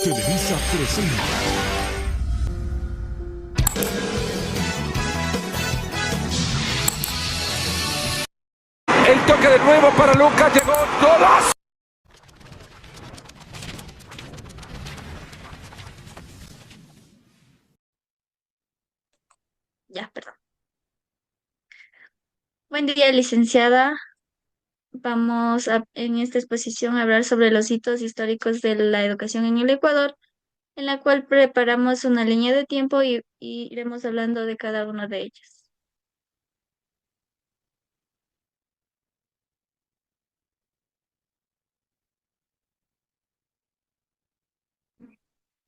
Televisa presenta. El toque de nuevo para Lucas, llegó golazo. Ya, perdón. Buen día, licenciada. En esta exposición a hablar sobre los hitos históricos de la educación en el Ecuador, en la cual preparamos una línea de tiempo y iremos hablando de cada uno de ellos.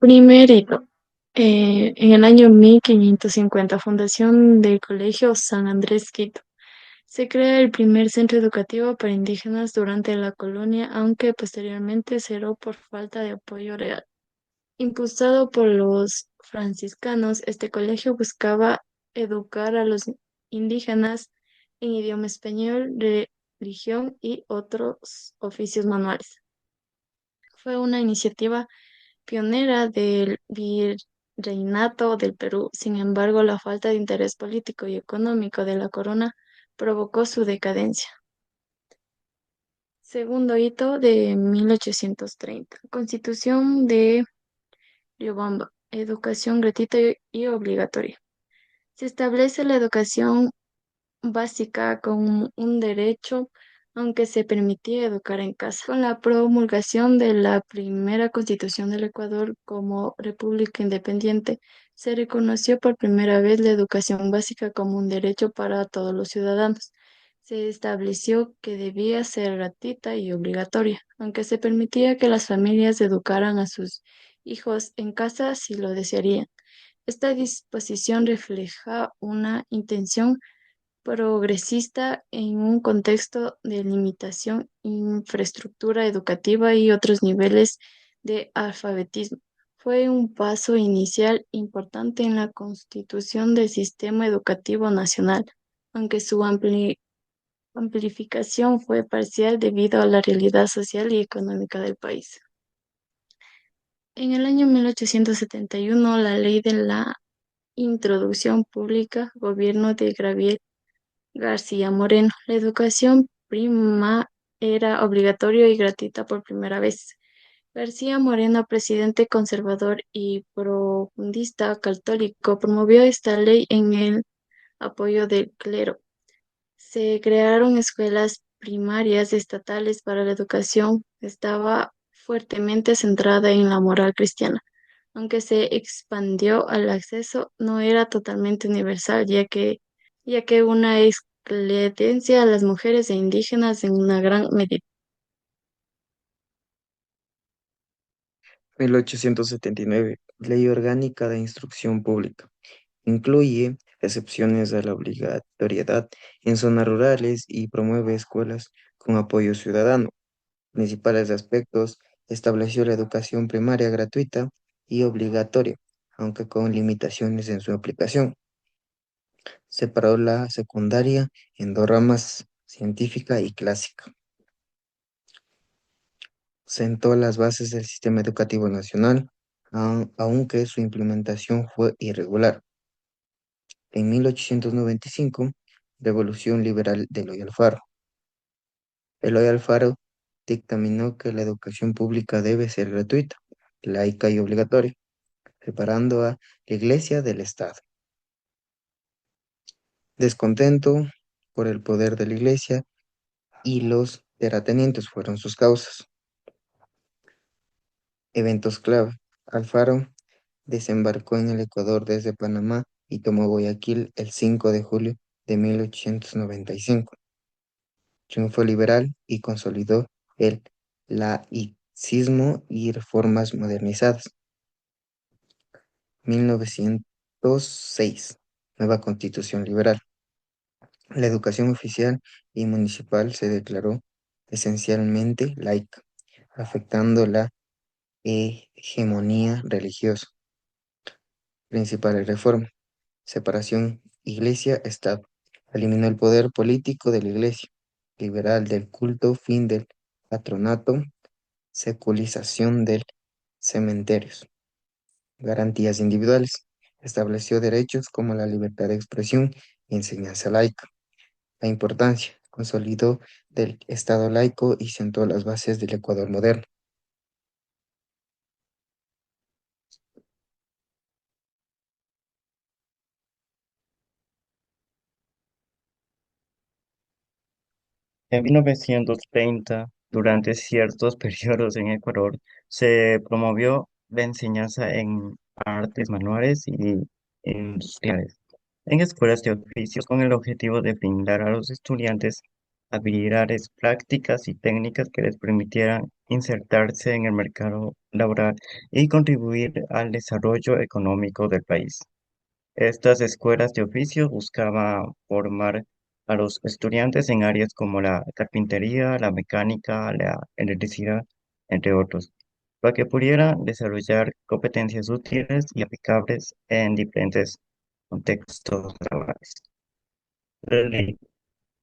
Primer hito. En el año 1550, fundación del Colegio San Andrés Quito. Se crea el primer centro educativo para indígenas durante la colonia, aunque posteriormente cerró por falta de apoyo real. Impulsado por los franciscanos, este colegio buscaba educar a los indígenas en idioma español, religión y otros oficios manuales. Fue una iniciativa pionera del virreinato del Perú. Sin embargo, la falta de interés político y económico de la corona provocó su decadencia. Segundo hito de 1830. Constitución de Riobamba. Educación gratuita y obligatoria. Se establece la educación básica como un derecho, aunque se permitía educar en casa. Con la promulgación de la primera Constitución del Ecuador como república independiente, se reconoció por primera vez la educación básica como un derecho para todos los ciudadanos. Se estableció que debía ser gratuita y obligatoria, aunque se permitía que las familias educaran a sus hijos en casa si lo desearían. Esta disposición refleja una intención progresista en un contexto de limitación, infraestructura educativa y otros niveles de alfabetismo. Fue un paso inicial importante en la constitución del sistema educativo nacional, aunque su amplificación fue parcial debido a la realidad social y económica del país. En el año 1871, la ley de la introducción pública, gobierno de Gabriel García Moreno. La educación prima era obligatoria y gratuita por primera vez. García Moreno, presidente conservador y profundista católico, promovió esta ley en el apoyo del clero. Se crearon escuelas primarias estatales para la educación. Estaba fuertemente centrada en la moral cristiana. Aunque se expandió al acceso, no era totalmente universal, ya que una excluyencia a las mujeres e indígenas en una gran medida. 1879, Ley Orgánica de Instrucción Pública. Incluye excepciones a la obligatoriedad en zonas rurales y promueve escuelas con apoyo ciudadano. Principales aspectos: estableció la educación primaria gratuita y obligatoria, aunque con limitaciones en su aplicación. Separó la secundaria en dos ramas, científica y clásica. Sentó las bases del sistema educativo nacional, aunque su implementación fue irregular. En 1895, Revolución Liberal de Eloy Alfaro. Eloy Alfaro dictaminó que la educación pública debe ser gratuita, laica y obligatoria, separando a la Iglesia del Estado. Descontento por el poder de la Iglesia y los terratenientes fueron sus causas. Eventos clave. Alfaro desembarcó en el Ecuador desde Panamá y tomó Guayaquil el 5 de julio de 1895. Triunfo liberal y consolidó el laicismo y reformas modernizadas. 1906. Nueva Constitución Liberal. La educación oficial y municipal se declaró esencialmente laica, afectando la hegemonía religiosa. Principales reformas: separación Iglesia-Estado. Eliminó el poder político de la Iglesia. Liberal del culto, fin del patronato, secularización del cementerios. Garantías individuales. Estableció derechos como la libertad de expresión y enseñanza laica. La importancia. Consolidó del Estado laico y sentó las bases del Ecuador moderno. En 1930, durante ciertos periodos en Ecuador, se promovió la enseñanza en artes manuales y industriales, en escuelas de oficios con el objetivo de brindar a los estudiantes habilidades prácticas y técnicas que les permitieran insertarse en el mercado laboral y contribuir al desarrollo económico del país. Estas escuelas de oficio buscaban formar a los estudiantes en áreas como la carpintería, la mecánica, la electricidad, entre otros, para que pudieran desarrollar competencias útiles y aplicables en diferentes contextos laborales. La ley,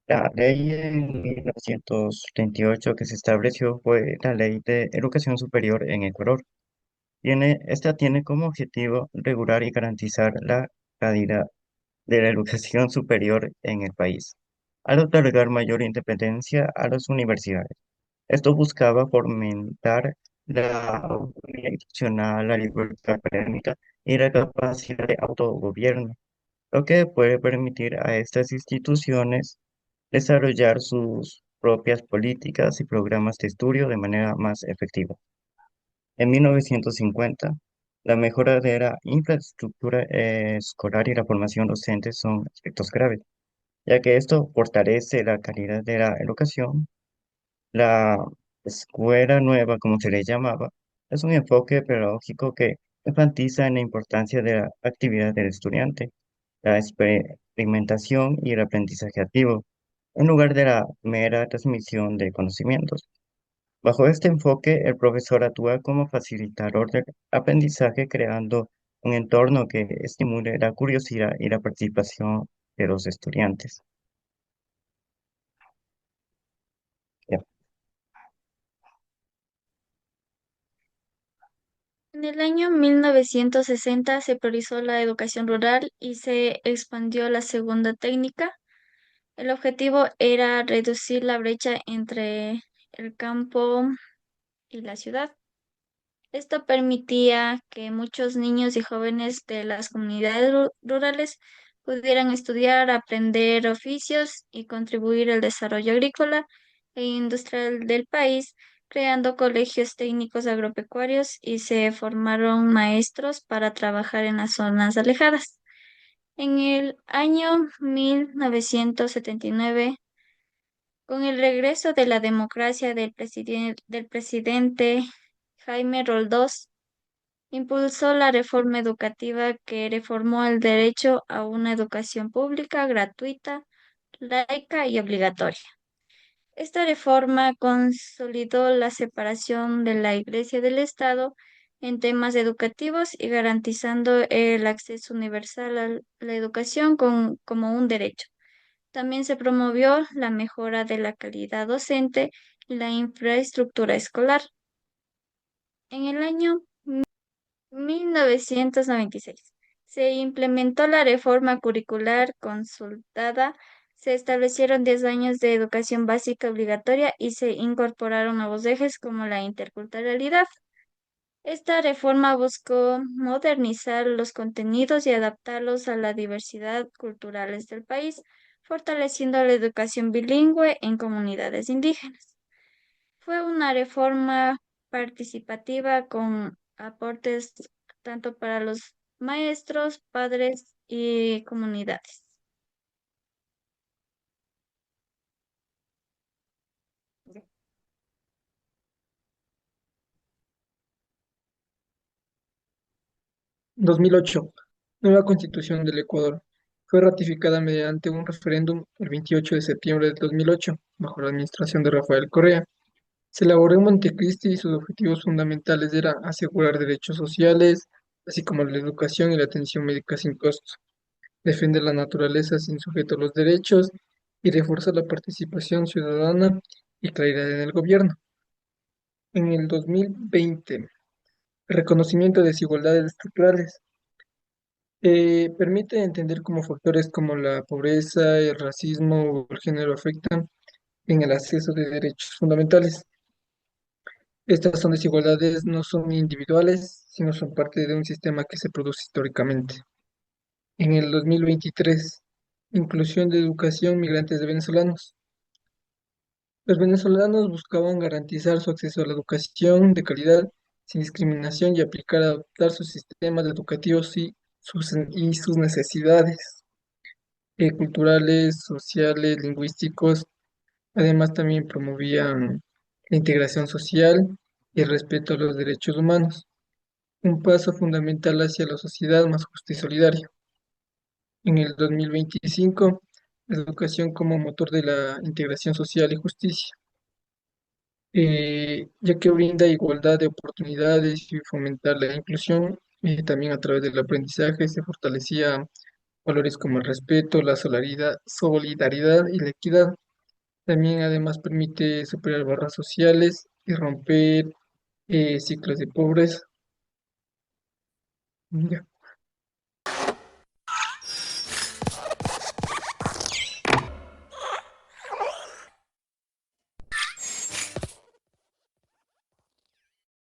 la ley en 1938 que se estableció fue la Ley de Educación Superior en Ecuador. Esta tiene como objetivo regular y garantizar la calidad de la educación superior en el país, al otorgar mayor independencia a las universidades. Esto buscaba fomentar la autonomía institucional, la libertad académica y la capacidad de autogobierno, lo que puede permitir a estas instituciones desarrollar sus propias políticas y programas de estudio de manera más efectiva. En 1950, la mejora de la infraestructura escolar y la formación docente son aspectos claves, ya que esto fortalece la calidad de la educación. La escuela nueva, como se le llamaba, es un enfoque pedagógico que enfatiza en la importancia de la actividad del estudiante, la experimentación y el aprendizaje activo, en lugar de la mera transmisión de conocimientos. Bajo este enfoque, el profesor actúa como facilitador del aprendizaje, creando un entorno que estimule la curiosidad y la participación de los estudiantes. Ya. En el año 1960 se priorizó la educación rural y se expandió la segunda técnica. El objetivo era reducir la brecha entre el campo y la ciudad. Esto permitía que muchos niños y jóvenes de las comunidades rurales pudieran estudiar, aprender oficios y contribuir al desarrollo agrícola e industrial del país, creando colegios técnicos agropecuarios y se formaron maestros para trabajar en las zonas alejadas. En el año 1979, con el regreso de la democracia del presidente Jaime Roldós, impulsó la reforma educativa que reformó el derecho a una educación pública, gratuita, laica y obligatoria. Esta reforma consolidó la separación de la Iglesia del Estado en temas educativos y garantizando el acceso universal a la educación como un derecho. También se promovió la mejora de la calidad docente y la infraestructura escolar. En el año 1996 se implementó la reforma curricular consultada, se establecieron 10 años de educación básica obligatoria y se incorporaron nuevos ejes como la interculturalidad. Esta reforma buscó modernizar los contenidos y adaptarlos a la diversidad culturales del país, fortaleciendo la educación bilingüe en comunidades indígenas. Fue una reforma participativa con aportes tanto para los maestros, padres y comunidades. En 2008, nueva Constitución del Ecuador. Fue ratificada mediante un referéndum el 28 de septiembre del 2008, bajo la administración de Rafael Correa. Se elaboró en Montecristi y sus objetivos fundamentales eran asegurar derechos sociales, así como la educación y la atención médica sin costo, defender la naturaleza sin sujeto a los derechos y reforzar la participación ciudadana y claridad en el gobierno. En el 2020, El reconocimiento de desigualdades estructurales permite entender cómo factores como la pobreza, el racismo o el género afectan en el acceso de derechos fundamentales. Estas son desigualdades no son individuales, sino son parte de un sistema que se produce históricamente. En el 2023, inclusión de educación migrantes de venezolanos. Los venezolanos buscaban garantizar su acceso a la educación de calidad, sin discriminación y aplicar adaptar sus sistemas educativos y sus necesidades culturales, sociales, lingüísticos. Además, también promovían la integración social y el respeto a los derechos humanos, un paso fundamental hacia la sociedad más justa y solidaria. En el 2025, la educación como motor de la integración social y justicia, ya que brinda igualdad de oportunidades y fomentar la inclusión, también a través del aprendizaje se fortalecía valores como el respeto, la solidaridad y la equidad. También además permite superar barreras sociales y romper ciclos de pobreza. Ya.